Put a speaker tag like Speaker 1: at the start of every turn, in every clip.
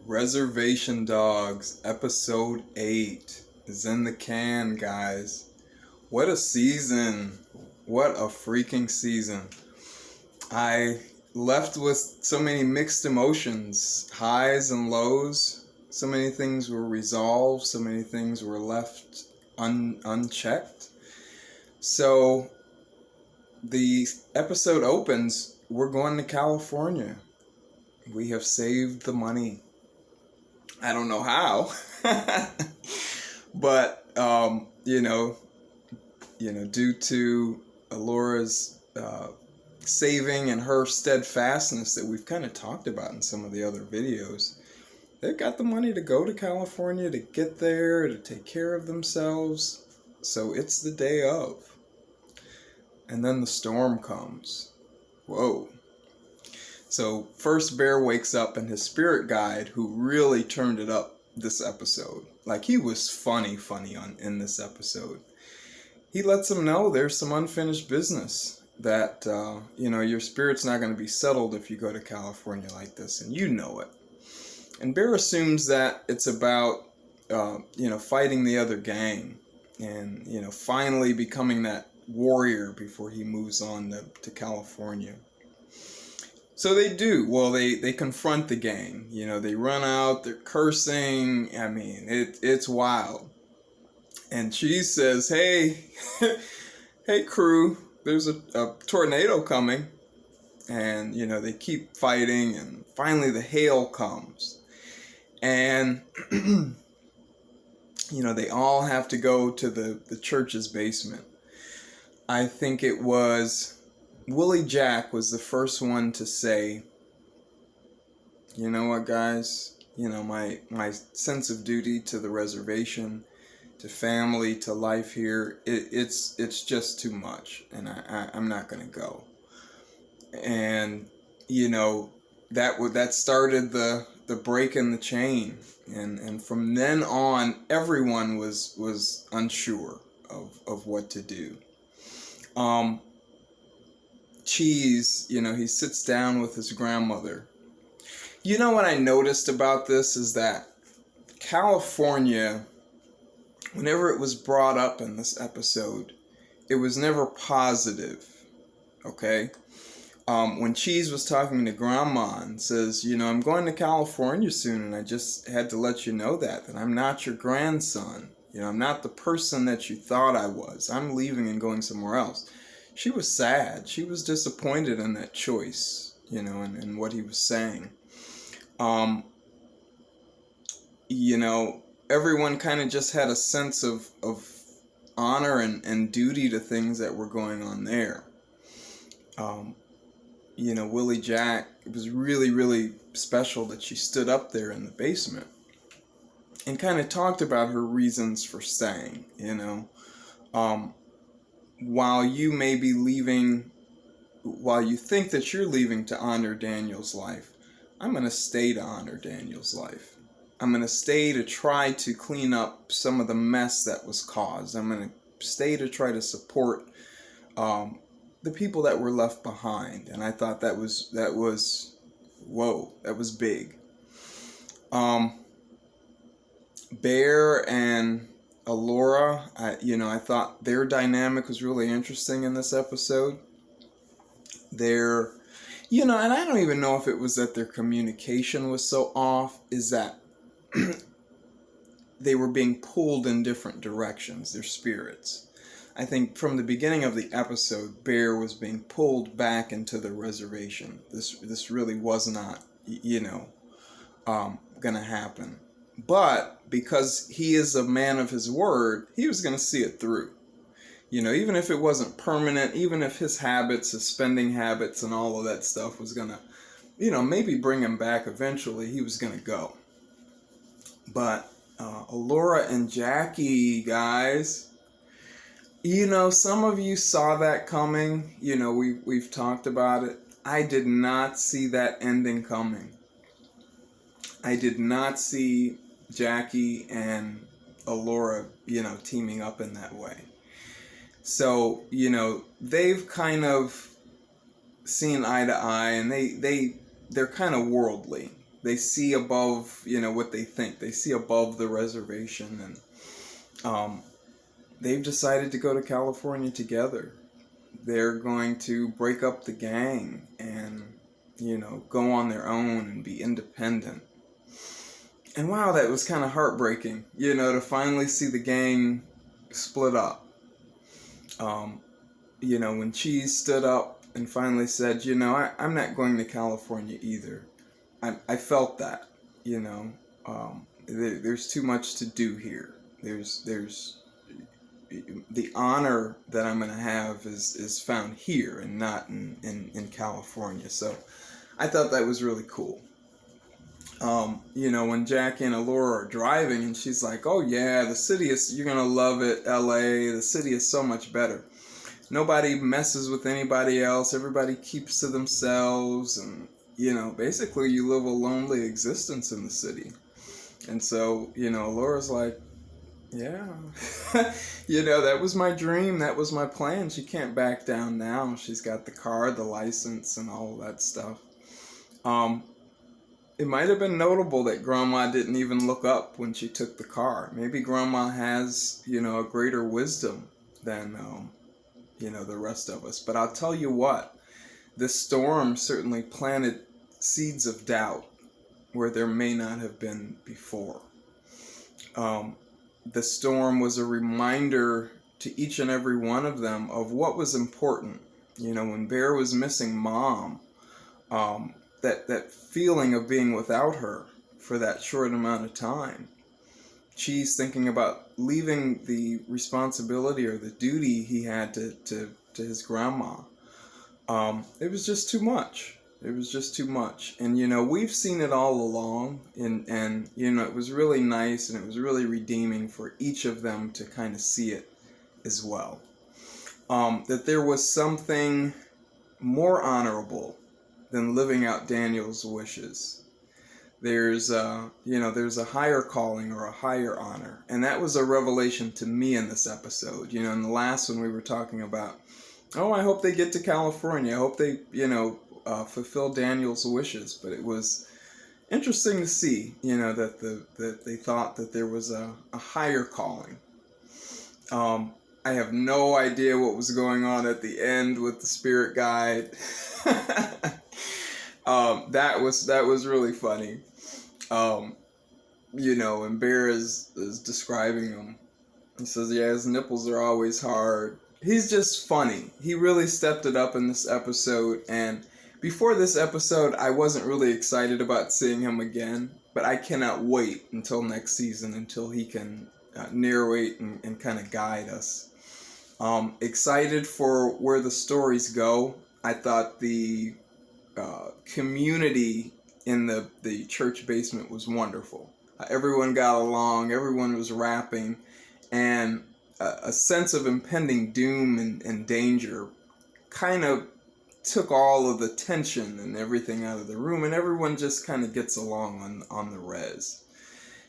Speaker 1: Reservation Dogs, episode 8 is in the can, guys. What a season. What a freaking season. I left with so many mixed emotions, highs and lows. So many things were resolved, so many things were left unchecked. So the episode opens, we're going to California. We have saved the money. I don't know how, but due to Alora's saving and her steadfastness that we've kind of talked about in some of the other videos, they've got the money to go to California, to get there, to take care of themselves. So it's the day of, and then the storm comes. Whoa. So first Bear wakes up, and his spirit guide, who really turned it up this episode, like he was funny in this episode, he lets him know there's some unfinished business, that your spirit's not going to be settled if you go to California like this, and you know it. And Bear assumes that it's about fighting the other gang, and finally becoming that warrior before he moves on to California. So they do. Well, they confront the gang. They run out, they're cursing. I mean, it's wild. And Cheese says, hey, hey crew, there's a tornado coming. And, they keep fighting, and finally the hail comes. And, they all have to go to the church's basement. I think it was Willie Jack was the first one to say, you know what, guys, my sense of duty to the reservation, to family, to life here, it's just too much, and I'm not going to go. And, that started the break in the chain, and from then on, everyone was unsure of what to do. Cheese, he sits down with his grandmother. What I noticed about this is that California, whenever it was brought up in this episode, it was never positive, okay? When Cheese was talking to Grandma and says, I'm going to California soon, and I just had to let you know that I'm not your grandson. I'm not the person that you thought I was. I'm leaving and going somewhere else. She was sad. She was disappointed in that choice, and what he was saying. Everyone kind of just had a sense of honor and duty to things that were going on there. Willie Jack, it was really, really special that she stood up there in the basement and kind of talked about her reasons for staying, While you may be leaving, while you think that you're leaving to honor Daniel's life, I'm going to stay to honor Daniel's life. I'm going to stay to try to clean up some of the mess that was caused. I'm going to stay to try to support the people that were left behind. And I thought that was whoa, that was big. Bear and Alora, I thought their dynamic was really interesting in this episode. And I don't even know if it was that their communication was so off, is that they were being pulled in different directions, their spirits. I think from the beginning of the episode, Bear was being pulled back into the reservation. This really was not, gonna happen. But because he is a man of his word, he was going to see it through. Even if it wasn't permanent, even if his habits, his spending habits and all of that stuff was going to, maybe bring him back eventually, he was going to go. But Alora and Jackie, guys, some of you saw that coming. We've talked about it. I did not see that ending coming. I did not see Jackie and Alora, teaming up in that way. So, they've kind of seen eye to eye, and they're kind of worldly. they see above, what they think. They see above the reservation, and they've decided to go to California together. They're going to break up the gang and, go on their own and be independent. And wow, that was kind of heartbreaking, to finally see the gang split up. When Cheese stood up and finally said, I'm not going to California either. I felt that, there's too much to do here. There's the honor that I'm going to have is found here and not in California. So I thought that was really cool. When Jackie and Allura are driving and she's like, oh yeah, the city you're going to love it, LA, the city is so much better. Nobody messes with anybody else. Everybody keeps to themselves. And, basically you live a lonely existence in the city. And so, Allura's like, yeah, that was my dream. That was my plan. She can't back down now. She's got the car, the license, and all of that stuff. It might have been notable that Grandma didn't even look up when she took the car. Maybe Grandma has, a greater wisdom than, the rest of us. But I'll tell you what, this storm certainly planted seeds of doubt where there may not have been before. The storm was a reminder to each and every one of them of what was important. When Bear was missing Mom, that feeling of being without her for that short amount of time. Cheese thinking about leaving the responsibility or the duty he had to his grandma. It was just too much. It was just too much. And, we've seen it all along. And it was really nice and it was really redeeming for each of them to kind of see it as well. That there was something more honorable than living out Daniel's wishes. There's a higher calling or a higher honor. And that was a revelation to me in this episode. In the last one we were talking about, I hope they get to California. I hope they, fulfill Daniel's wishes. But it was interesting to see, that they thought that there was a higher calling. I have no idea what was going on at the end with the spirit guide. That was really funny. And Bear is describing him. He says, yeah, his nipples are always hard. He's just funny. He really stepped it up in this episode. And before this episode, I wasn't really excited about seeing him again. But I cannot wait until next season until he can narrate and kind of guide us. Excited for where the stories go. I thought the community in the church basement was wonderful. Everyone got along, everyone was rapping, and a sense of impending doom and danger kind of took all of the tension and everything out of the room, and everyone just kind of gets along on the res.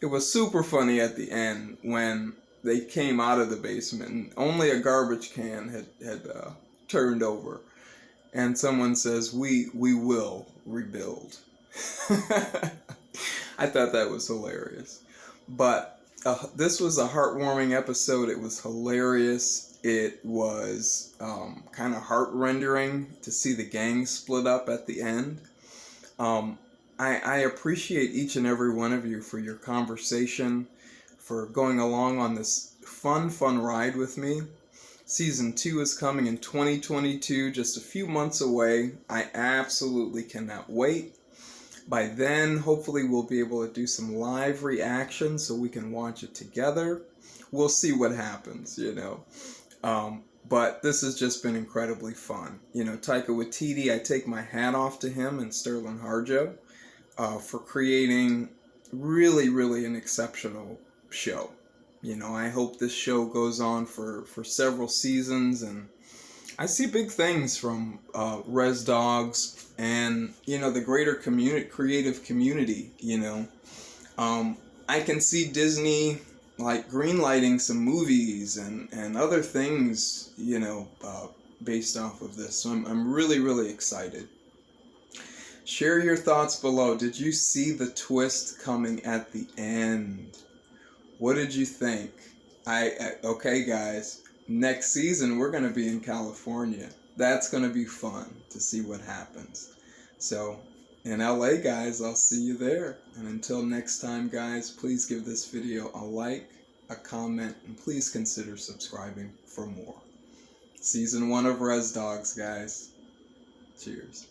Speaker 1: It was super funny at the end when they came out of the basement and only a garbage can had turned over. And someone says, we will rebuild. I thought that was hilarious. But this was a heartwarming episode. It was hilarious. It was kind of heart-rendering to see the gang split up at the end. I appreciate each and every one of you for your conversation, for going along on this fun ride with me. Season 2 is coming in 2022, just a few months away. I absolutely cannot wait. By then, hopefully we'll be able to do some live reactions so we can watch it together. We'll see what happens, But this has just been incredibly fun. Taika Waititi, I take my hat off to him and Sterling Harjo for creating really, really an exceptional show. I hope this show goes on for several seasons, and I see big things from Res Dogs and, the greater creative community, I can see Disney, greenlighting some movies and other things, based off of this. So I'm really, really excited. Share your thoughts below. Did you see the twist coming at the end? What did you think? Okay, guys. Next season, we're going to be in California. That's going to be fun to see what happens. So, in LA, guys, I'll see you there. And until next time, guys, please give this video a like, a comment, and please consider subscribing for more. Season 1 of Res Dogs, guys. Cheers.